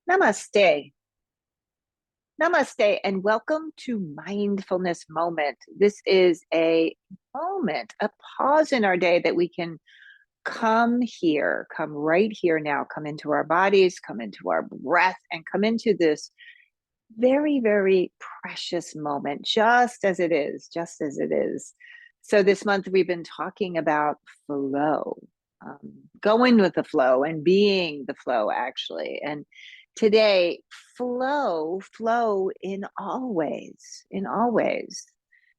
Namaste. Namaste, and welcome to Mindfulness Moment. This is a moment, a pause in our day that we can come here, come right here now, come into our bodies, come into our breath, and come into this very, very precious moment, just as it is, just as it is. So this month we've been talking about flow, going with the flow and being the flow, actually. And today, flow in all ways,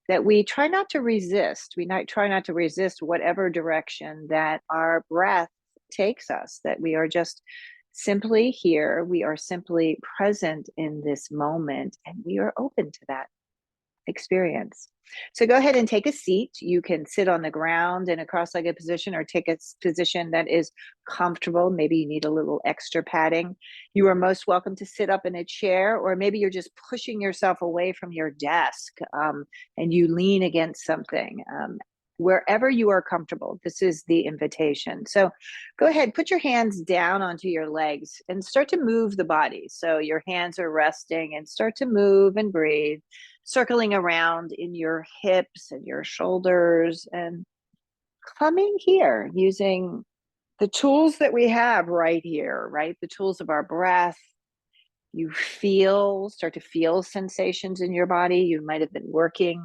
that we try not to resist. Try not to resist whatever direction that our breath takes us, that we are just simply here. We are simply present in this moment, and we are open to that experience. So go ahead and take a seat. You can sit on the ground in a cross-legged position or take a position that is comfortable. Maybe you need a little extra padding. You are most welcome to sit up in a chair, or maybe you're just pushing yourself away from your desk and you lean against something. Wherever you are comfortable, this is the invitation. So go ahead, put your hands down onto your legs and start to move the body. So your hands are resting, and start to move and breathe, circling around in your hips and your shoulders, and coming here using the tools that we have right here, right? The tools of our breath. You start to feel sensations in your body. You might have been working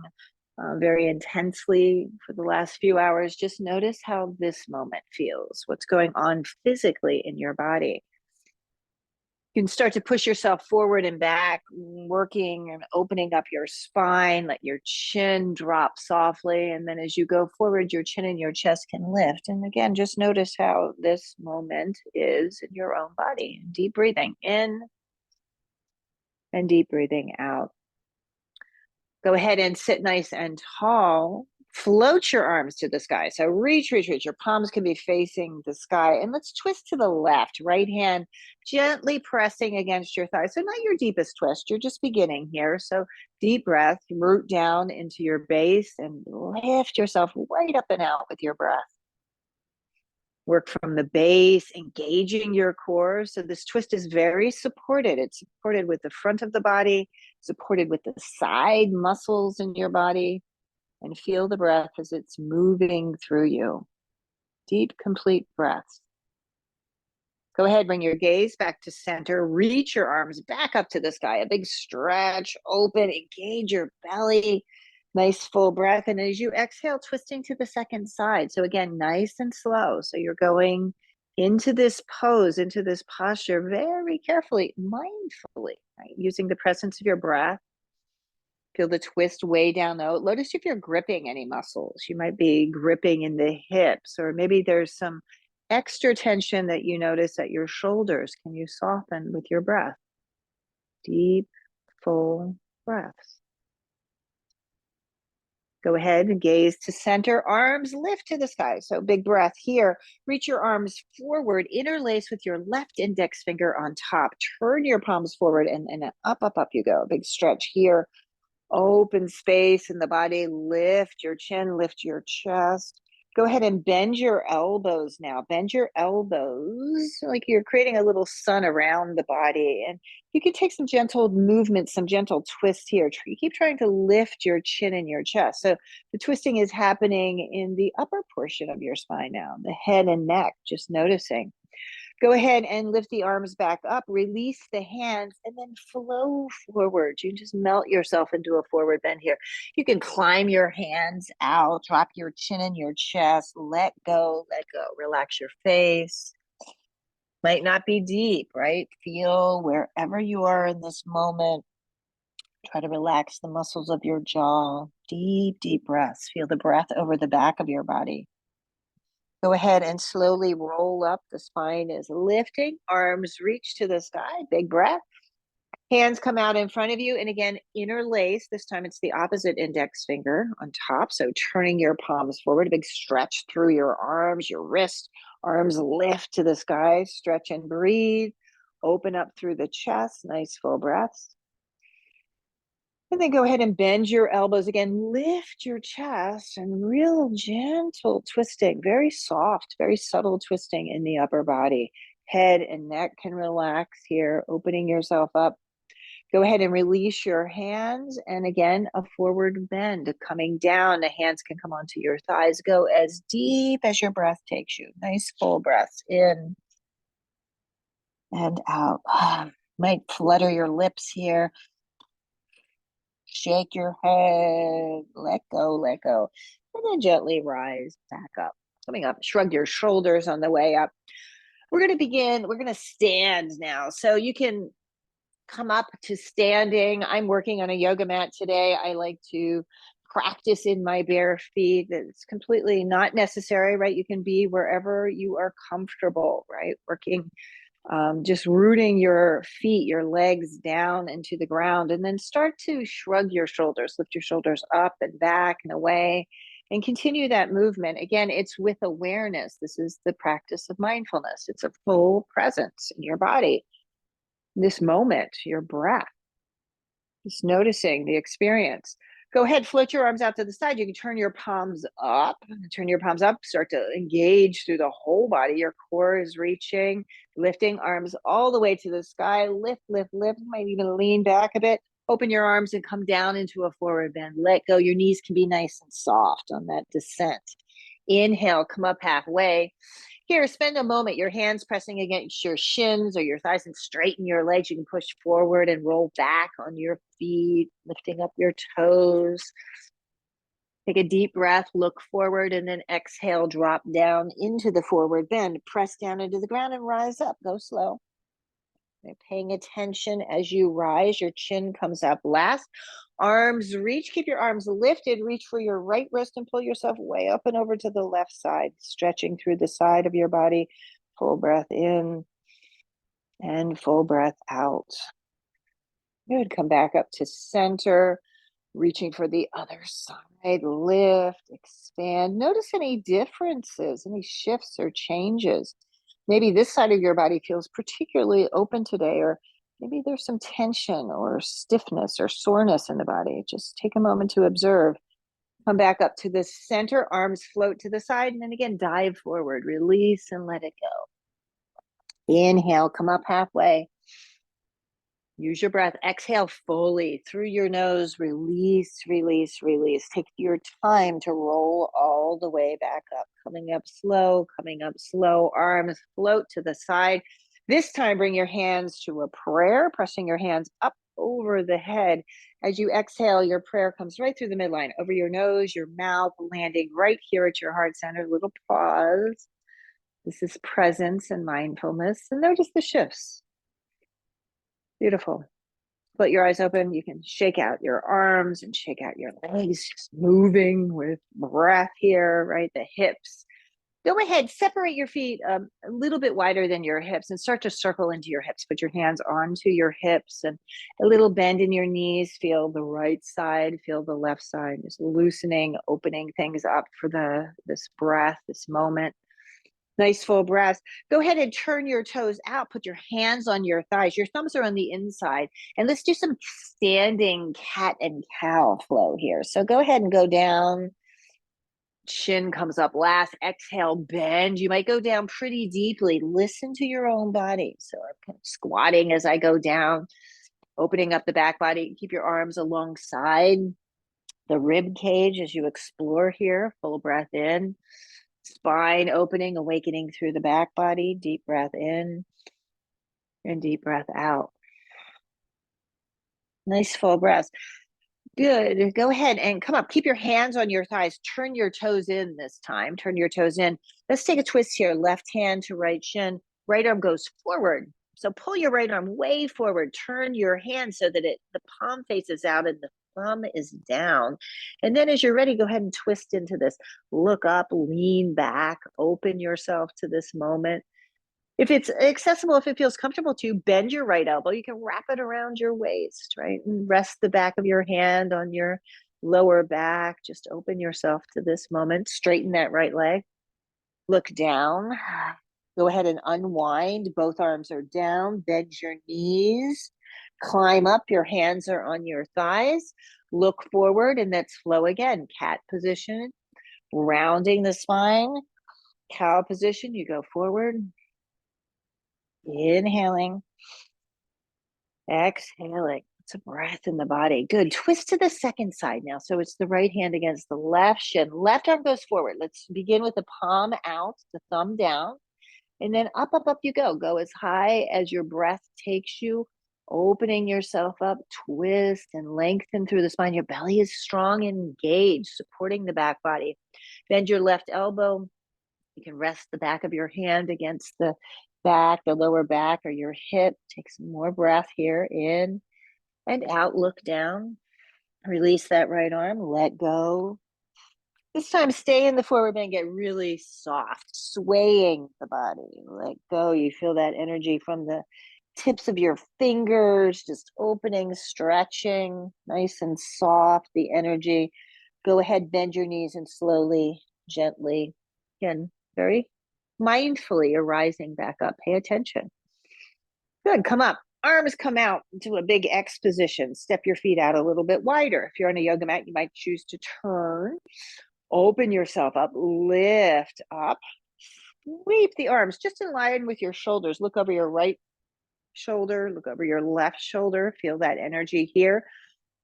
very intensely for the last few hours. Just notice how this moment feels, what's going on physically in your body. You can start to push yourself forward and back, working and opening up your spine. Let your chin drop softly. And then as you go forward, your chin and your chest can lift. And again, just notice how this moment is in your own body. Deep breathing in and deep breathing out. Go ahead and sit nice and tall. Float your arms to the sky. So reach. Your palms can be facing the sky. And let's twist to the left. Right hand gently pressing against your thigh. So not your deepest twist. You're just beginning here. So deep breath, root down into your base and lift yourself right up and out with your breath. Work from the base, engaging your core. So this twist is very supported. It's supported with the front of the body, supported with the side muscles in your body, and feel the breath as it's moving through you. Deep, complete breaths. Go ahead, bring your gaze back to center. Reach your arms back up to the sky. A big stretch, open, engage your belly. Nice full breath. And as you exhale, twisting to the second side. So again, nice and slow. So you're going into this pose, into this posture very carefully, mindfully, right? Using the presence of your breath. Feel the twist way down low. Notice if you're gripping any muscles. You might be gripping in the hips, or maybe there's some extra tension that you notice at your shoulders. Can you soften with your breath? Deep, full breaths. Go ahead and gaze to center. Arms lift to the sky. So big breath here. Reach your arms forward. Interlace with your left index finger on top. Turn your palms forward and up you go. Big stretch here. Open space in the body. Lift your chin, lift your chest. Go ahead and bend your elbows now. Bend your elbows like you're creating a little sun around the body. And you can take some gentle movements, some gentle twists here. You keep trying to lift your chin and your chest. So the twisting is happening in the upper portion of your spine now, the head and neck, just noticing. Go ahead and lift the arms back up, release the hands, and then flow forward. You just melt yourself into a forward bend here. You can climb your hands out, drop your chin in your chest, let go, relax your face. Might not be deep, right? Feel wherever you are in this moment. Try to relax the muscles of your jaw. Deep, deep breaths. Feel the breath over the back of your body. Go ahead and slowly roll up. The spine is lifting. Arms reach to the sky. Big breath. Hands come out in front of you. And again, interlace. This time it's the opposite index finger on top. So turning your palms forward. A big stretch through your arms, your wrist. Arms lift to the sky. Stretch and breathe. Open up through the chest. Nice full breaths. And then go ahead and bend your elbows again. Lift your chest and real gentle twisting, very soft, very subtle twisting in the upper body. Head and neck can relax here, opening yourself up. Go ahead and release your hands. And again, a forward bend coming down. The hands can come onto your thighs. Go as deep as your breath takes you. Nice full breaths in and out. Might flutter your lips here. Shake your head. Let go, let go. And then gently rise back up. Coming up, shrug your shoulders on the way up. We're going to begin. We're going to stand now. So you can come up to standing. I'm working on a yoga mat today. I like to practice in my bare feet. It's completely not necessary, right? You can be wherever you are comfortable, right? Working, just rooting your feet, your legs down into the ground, and then start to shrug your shoulders, lift your shoulders up and back and away, and continue that movement. Again, it's with awareness. This is the practice of mindfulness. It's a full presence in your body. This moment, your breath, just noticing the experience. Go ahead, float your arms out to the side. You can turn your palms up, start to engage through the whole body. Your core is reaching, lifting arms all the way to the sky. Lift, lift, lift. You might even lean back a bit. Open your arms and come down into a forward bend. Let go. Your knees can be nice and soft on that descent. Inhale, come up halfway. Here, spend a moment, your hands pressing against your shins or your thighs, and straighten your legs. You can push forward and roll back on your feet, lifting up your toes. Take a deep breath, look forward, and then exhale, drop down into the forward bend. Press down into the ground and rise up. Go slow. You're paying attention as you rise. Your chin comes up last. Arms reach. Keep your arms lifted. Reach for your right wrist and pull yourself way up and over to the left side, stretching through the side of your body. Full breath in and full breath out. Good. Come back up to center, reaching for the other side. Lift, expand. Notice any differences, any shifts or changes. Maybe this side of your body feels particularly open today, or maybe there's some tension or stiffness or soreness in the body. Just take a moment to observe. Come back up to the center, arms float to the side, and then again, dive forward, release and let it go. Inhale, come up halfway. Use your breath. Exhale fully through your nose. Release, release, release. Take your time to roll all the way back up. Coming up slow, coming up slow. Arms float to the side. This time, bring your hands to a prayer, pressing your hands up over the head. As you exhale, your prayer comes right through the midline, over your nose, your mouth, landing right here at your heart center. Little pause. This is presence and mindfulness. And notice the shifts. Beautiful. Put your eyes open. You can shake out your arms and shake out your legs, just moving with breath here, right? The hips. Go ahead, separate your feet a little bit wider than your hips and start to circle into your hips. Put your hands onto your hips and a little bend in your knees. Feel the right side, feel the left side. Just loosening, opening things up for this breath, this moment. Nice full breath. Go ahead and turn your toes out. Put your hands on your thighs. Your thumbs are on the inside. And let's do some standing cat and cow flow here. So go ahead and go down. Chin comes up last. Exhale, bend. You might go down pretty deeply. Listen to your own body. So I'm kind of squatting as I go down, opening up the back body. Keep your arms alongside the rib cage as you explore here. Full breath in. Spine opening, awakening through the back body. Deep breath in and deep breath out. Nice full breath. Good. Go ahead and come up. Keep your hands on your thighs. Turn your toes in this time. Turn your toes in. Let's take a twist here. Left hand to right shin. Right arm goes forward. So pull your right arm way forward. Turn your hand so that the palm faces out and the thumb is down. And then as you're ready, go ahead and twist into this. Look up, lean back, open yourself to this moment. If it's accessible, if it feels comfortable to, bend your right elbow. You can wrap it around your waist, right? And rest the back of your hand on your lower back. Just open yourself to this moment. Straighten that right leg. Look down. Go ahead and unwind. Both arms are down. Bend your knees. Climb up. Your hands are on your thighs. Look forward, and let's flow again. Cat position. Rounding the spine. Cow position. You go forward. Inhaling, exhaling. It's a breath in the body. Good. Twist to the second side now. So it's the right hand against the left shin. Left arm goes forward. Let's begin with the palm out, the thumb down, and then up, up, up you go. Go as high as your breath takes you, opening yourself up, twist and lengthen through the spine. Your belly is strong and engaged, supporting the back body. Bend your left elbow. You can rest the back of your hand against the back, the lower back, or your hip. Take some more breath here. In and out, look down. Release that right arm, let go. This time, stay in the forward bend, get really soft, swaying the body. Let go. You feel that energy from the tips of your fingers, just opening, stretching, nice and soft, the energy. Go ahead, bend your knees and slowly, gently, again, very mindfully, you're rising back up. Pay attention. Good, come up. Arms come out into a big X position. Step your feet out a little bit wider. If you're on a yoga mat, you might choose to turn. Open yourself up, lift up, sweep the arms just in line with your shoulders. Look over your right shoulder, look over your left shoulder. Feel that energy here.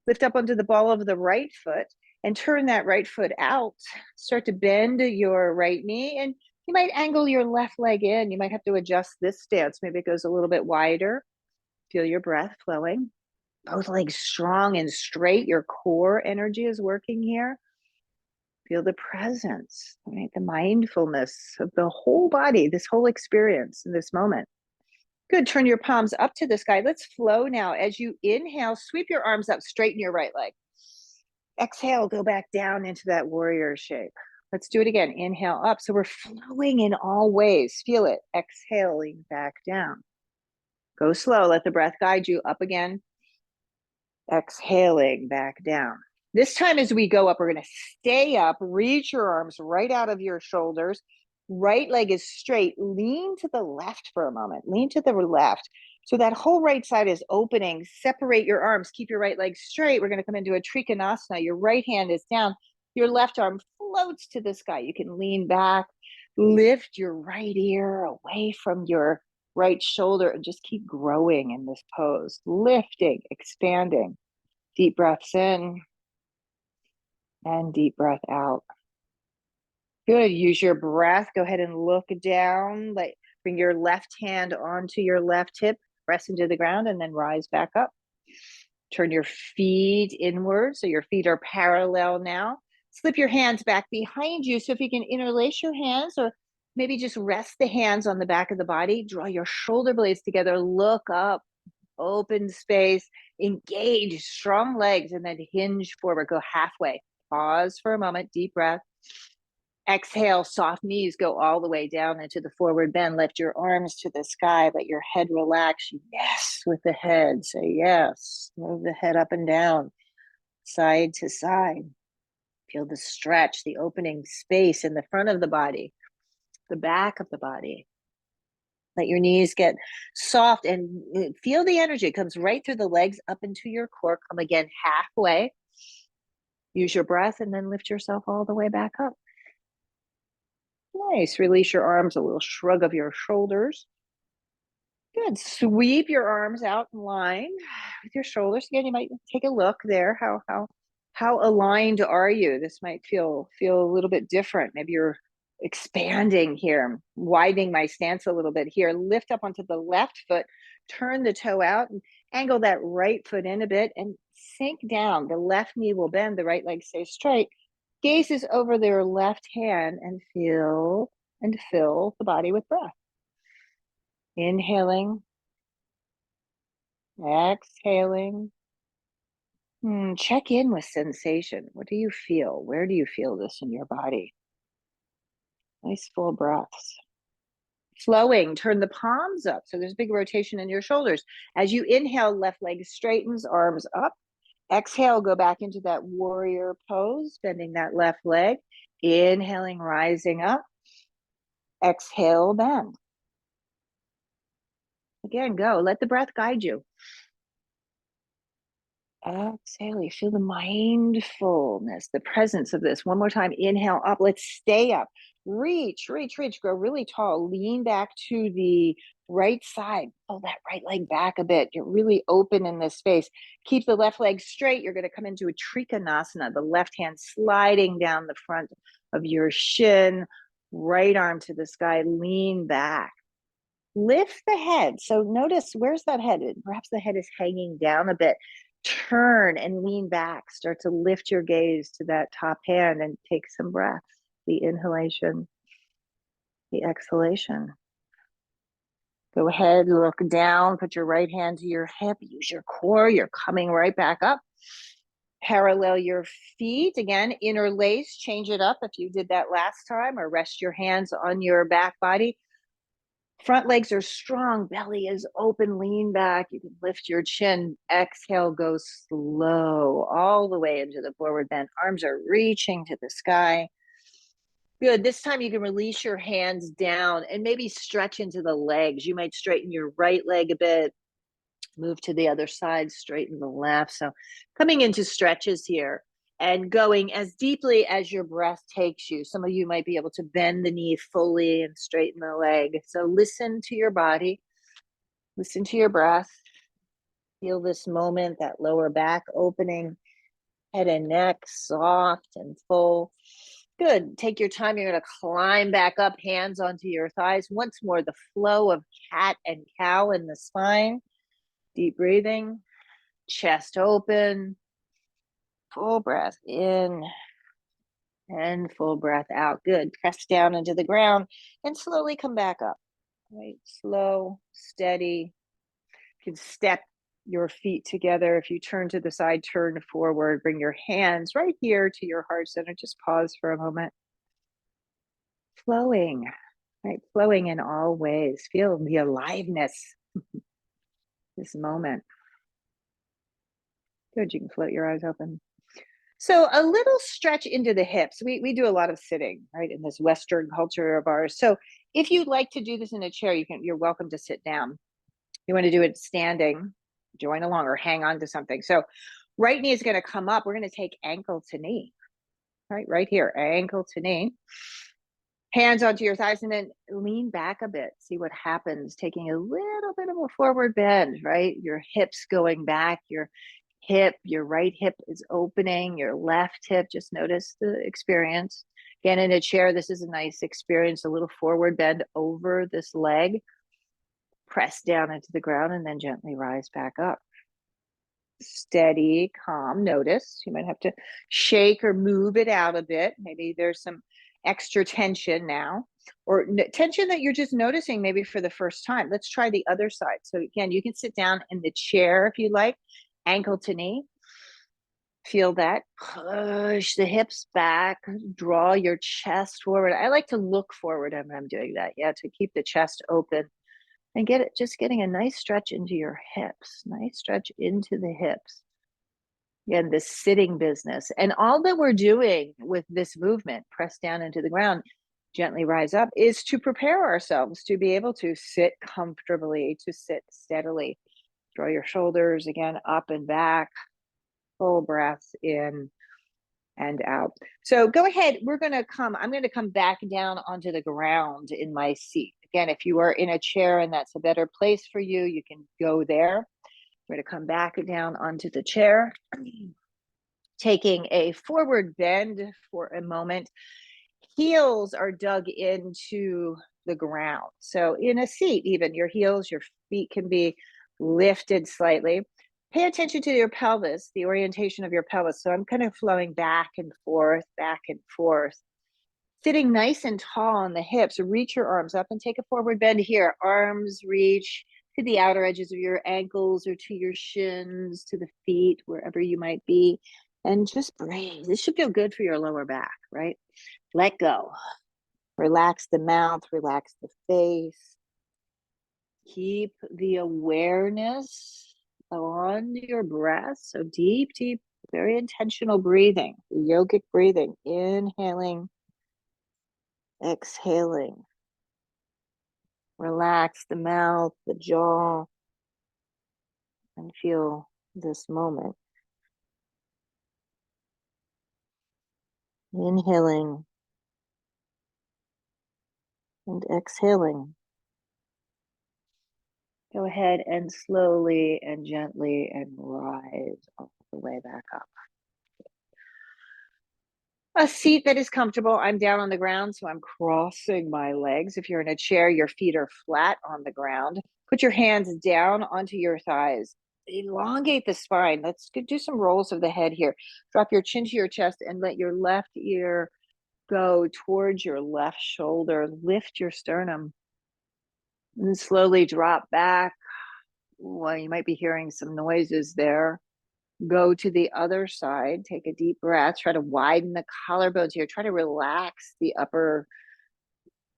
Lift up onto the ball of the right foot and turn that right foot out. Start to bend your right knee, and you might angle your left leg in. You might have to adjust this stance. Maybe it goes a little bit wider. Feel your breath flowing. Both legs strong and straight. Your core energy is working here. Feel the presence, right? The mindfulness of the whole body, this whole experience in this moment. Good. Turn your palms up to the sky. Let's flow now. As you inhale, sweep your arms up, straighten your right leg. Exhale, go back down into that warrior shape. Let's do it again. Inhale up. So we're flowing in all ways. Feel it. Exhaling back down. Go slow. Let the breath guide you. Up again. Exhaling back down. This time as we go up, we're going to stay up, reach your arms right out of your shoulders. Right leg is straight. Lean to the left for a moment. Lean to the left. So that whole right side is opening. Separate your arms. Keep your right leg straight. We're going to come into a Trikonasana. Your right hand is down. Your left arm floats to the sky. You can lean back. Lift your right ear away from your right shoulder and just keep growing in this pose. Lifting, expanding. Deep breaths in and deep breath out. Good. Use your breath. Go ahead and look down. Bring your left hand onto your left hip, press into the ground, and then rise back up. Turn your feet inward so your feet are parallel now. Slip your hands back behind you. So if you can interlace your hands or maybe just rest the hands on the back of the body, draw your shoulder blades together, look up, open space, engage, strong legs, and then hinge forward. Go halfway. Pause for a moment, deep breath. Exhale, soft knees, go all the way down into the forward bend. Lift your arms to the sky, let your head relax. Yes, with the head, say yes. Move the head up and down, side to side. Feel the stretch, the opening space in the front of the body, the back of the body. Let your knees get soft and feel the energy. It comes right through the legs up into your core. Come again halfway. Use your breath and then lift yourself all the way back up. Nice. Release your arms, a little shrug of your shoulders. Good. Sweep your arms out in line with your shoulders. Again, you might take a look there. How aligned are you? This might feel a little bit different. Maybe you're expanding here, widening my stance a little bit here. Lift up onto the left foot, turn the toe out and angle that right foot in a bit and sink down. The left knee will bend, the right leg stays straight. Gazes over their left hand and feel and fill the body with breath. Inhaling, exhaling. Check in with sensation. What do you feel? Where do you feel this in your body? Nice full breaths. Flowing, turn the palms up. So there's a big rotation in your shoulders. As you inhale, left leg straightens, arms up. Exhale, go back into that warrior pose, bending that left leg. Inhaling, rising up. Exhale, bend. Again, go. Let the breath guide you. Exhale, you feel the mindfulness, the presence of this. One more time, inhale up. Let's stay up. Reach, reach, reach. Grow really tall. Lean back to the right side. Pull that right leg back a bit. You're really open in this space. Keep the left leg straight. You're going to come into a Trikonasana, the left hand sliding down the front of your shin, right arm to the sky. Lean back. Lift the head. So notice, where's that head? Perhaps the head is hanging down a bit. Turn and lean back. Start to lift your gaze to that top hand and take some breaths. The inhalation, the exhalation. Go ahead, look down, put your right hand to your hip, use your core. You're coming right back up. Parallel your feet. Again, interlace, change it up if you did that last time, or rest your hands on your back body. Front legs are strong, belly is open, lean back. You can lift your chin. Exhale, go slow all the way into the forward bend. Arms are reaching to the sky. Good. This time you can release your hands down and maybe stretch into the legs. You might straighten your right leg a bit, move to the other side, straighten the left. So coming into stretches here and going as deeply as your breath takes you. Some of you might be able to bend the knee fully and straighten the leg. So listen to your body, listen to your breath. Feel this moment, that lower back opening, head and neck soft and full. Good. Take your time. You're going to climb back up, hands onto your thighs. Once more, the flow of cat and cow in the spine. Deep breathing, chest open, full breath in and full breath out. Good. Press down into the ground and slowly come back up. Right. Slow, steady. You can step your feet together. If you turn to the side, turn forward, bring your hands right here to your heart center. Just pause for a moment. Flowing, right? Flowing in all ways. Feel the aliveness, this moment. Good. You can float your eyes open. So a little stretch into the hips. We do a lot of sitting, right, in this Western culture of ours. So if you'd like to do this in a chair, you're welcome to sit down. You want to do it standing, join along or hang on to something. So right knee is going to come up. We're going to take ankle to knee, right here, ankle to knee. Hands onto your thighs and then lean back a bit. See what happens. Taking a little bit of a forward bend, right? Your hips going back, your right hip is opening, your left hip, just notice the experience. Again, in a chair, this is a nice experience, a little forward bend over this leg. Press down into the ground and then gently rise back up. Steady, calm, notice. You might have to shake or move it out a bit. Maybe there's some extra tension now, or tension that you're just noticing maybe for the first time. Let's try the other side. So again, you can sit down in the chair if you like, ankle to knee. Feel that. Push the hips back, draw your chest forward. I like to look forward when I'm doing that. Yeah, to keep the chest open and getting a nice stretch into your hips, nice stretch into the hips. Again, this sitting business. And all that we're doing with this movement, press down into the ground, gently rise up, is to prepare ourselves to be able to sit comfortably, to sit steadily. Draw your shoulders again up and back, full breath in and out. So go ahead. I'm going to come back down onto the ground in my seat. Again, if you are in a chair and that's a better place for you, you can go there. We're going to come back down onto the chair, taking a forward bend for a moment. Heels are dug into the ground. So in a seat, even your heels, your feet can be lifted slightly. Pay attention to your pelvis, the orientation of your pelvis. So I'm kind of flowing back and forth, sitting nice and tall on the hips. Reach your arms up and take a forward bend here. Arms reach to the outer edges of your ankles or to your shins, to the feet, wherever you might be. And just breathe. This should feel good for your lower back, right? Let go. Relax the mouth, relax the face. Keep the awareness on your breath. So deep, deep, very intentional breathing, yogic breathing, inhaling, exhaling. Relax the mouth, the jaw, and feel this moment. Inhaling and exhaling. Go ahead and slowly and gently and rise all the way back up. A seat that is comfortable. I'm down on the ground, so I'm crossing my legs. If you're in a chair, your feet are flat on the ground. Put your hands down onto your thighs. Elongate the spine. Let's do some rolls of the head here. Drop your chin to your chest and let your left ear go towards your left shoulder. Lift your sternum and slowly drop back. Well, you might be hearing some noises there. Go to the other side. Take a deep breath. Try to widen the collarbones here. Try to relax the upper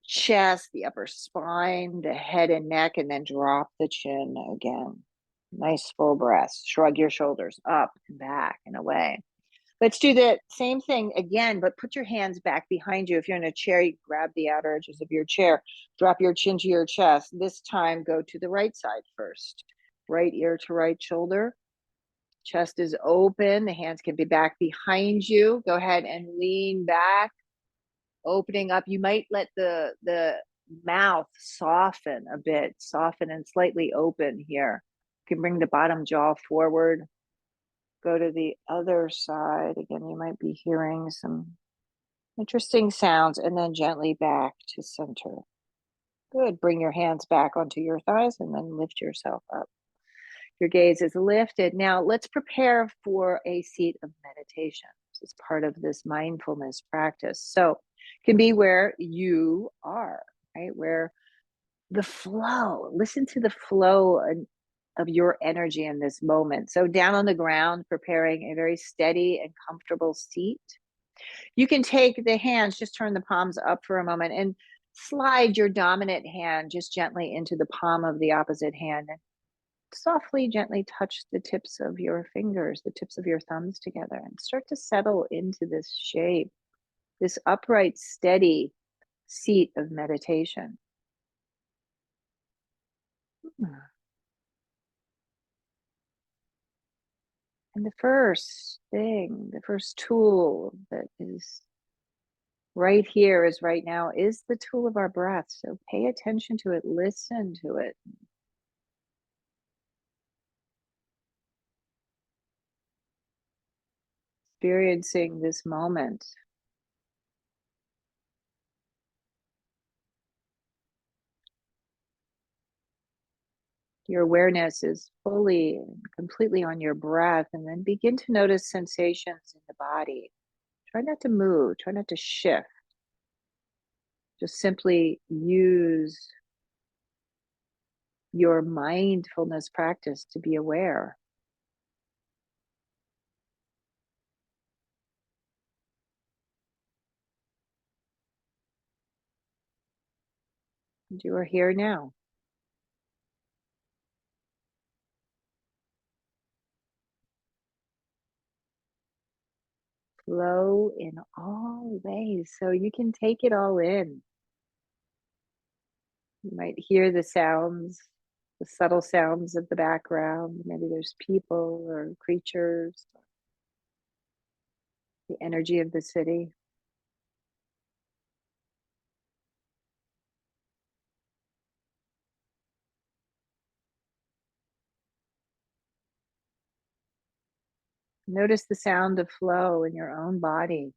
chest, the upper spine, the head and neck, and then drop the chin again. Nice full breath. Shrug your shoulders up and back and away. Let's do the same thing again, but put your hands back behind you. If you're in a chair, you grab the outer edges of your chair. Drop your chin to your chest. This time, go to the right side first. Right ear to right shoulder. Chest is open. The hands can be back behind you. Go ahead and lean back, opening up. You might let the mouth soften a bit, soften and slightly open here. You can bring the bottom jaw forward. Go to the other side. Again, you might be hearing some interesting sounds, and then gently back to center. Good. Bring your hands back onto your thighs and then lift yourself up. Your gaze is lifted. Now let's prepare for a seat of meditation. This is part of this mindfulness practice. So it can be where you are, right? Where the flow, listen to the flow of your energy in this moment. So down on the ground, preparing a very steady and comfortable seat. You can take the hands, just turn the palms up for a moment and slide your dominant hand just gently into the palm of the opposite hand. Softly, gently touch the tips of your fingers, the tips of your thumbs together, and start to settle into this shape, this upright, steady seat of meditation. And the first thing, the first tool that is right here, is right now, is the tool of our breath. So pay attention to it, listen to it. Experiencing this moment. Your awareness is fully and completely on your breath, and then begin to notice sensations in the body. Try not to move, try not to shift. Just simply use your mindfulness practice to be aware. And you are here now. Flow in all ways so you can take it all in. You might hear the sounds, the subtle sounds of the background. Maybe there's people or creatures, the energy of the city. Notice the sound of flow in your own body,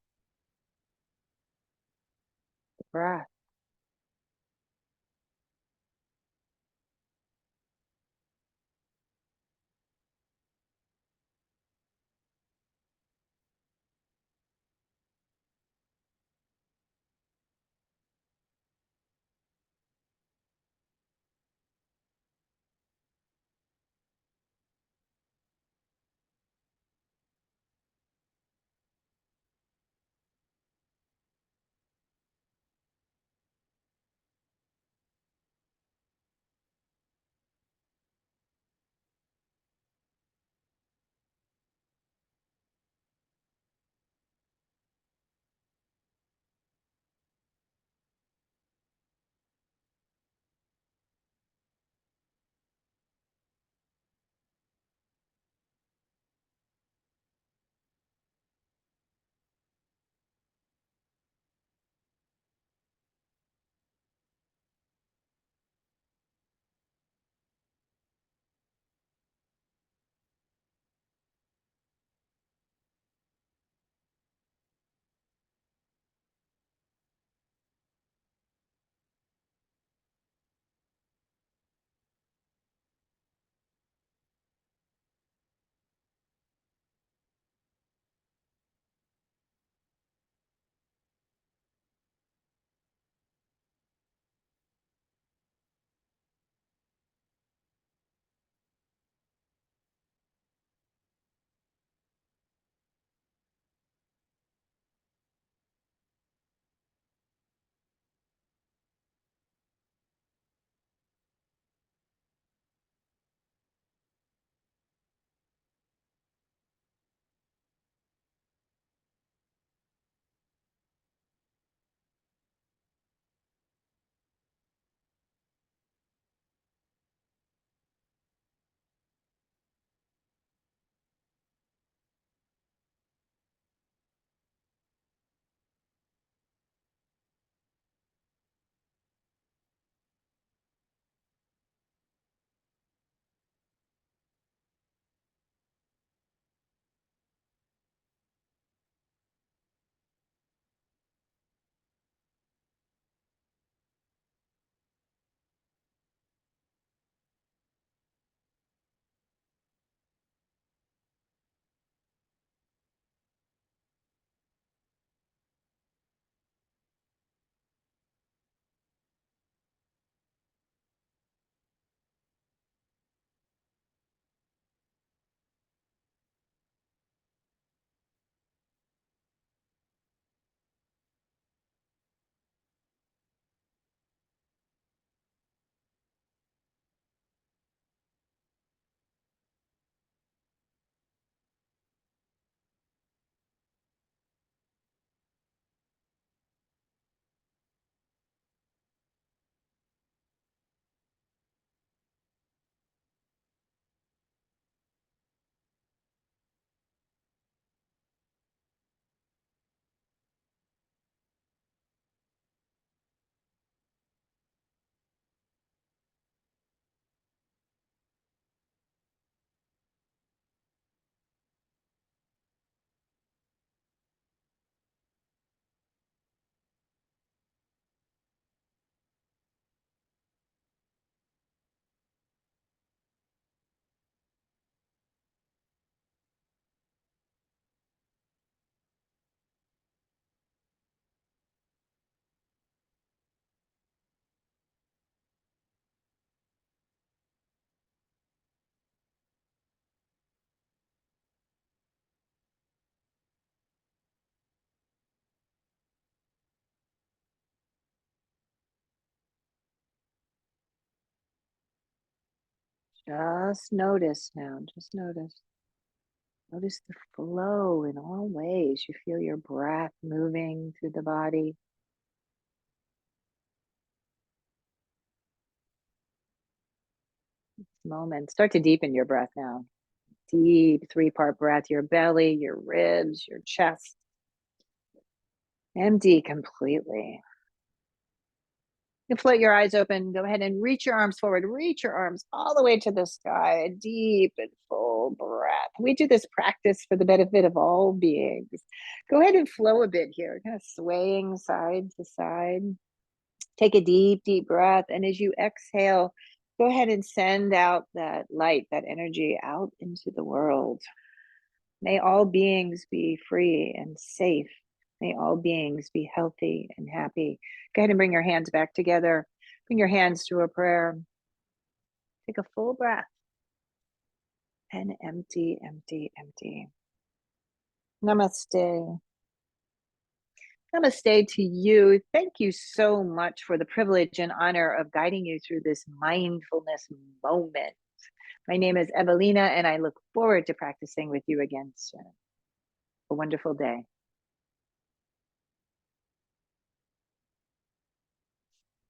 the breath. Just notice now, just notice. Notice the flow in all ways. You feel your breath moving through the body. Moment. Start to deepen your breath now. Deep three-part breath, your belly, your ribs, your chest. Empty completely. You float your eyes open. Go ahead and reach your arms forward. Reach your arms all the way to the sky. A deep and full breath. We do this practice for the benefit of all beings. Go ahead and flow a bit here, kind of swaying side to side. Take a deep, deep breath. And as you exhale, go ahead and send out that light, that energy out into the world. May all beings be free and safe. May all beings be healthy and happy. Go ahead and bring your hands back together. Bring your hands to a prayer. Take a full breath and empty, empty, empty. Namaste. Namaste to you. Thank you so much for the privilege and honor of guiding you through this mindfulness moment. My name is Evalena, and I look forward to practicing with you again soon. A wonderful day.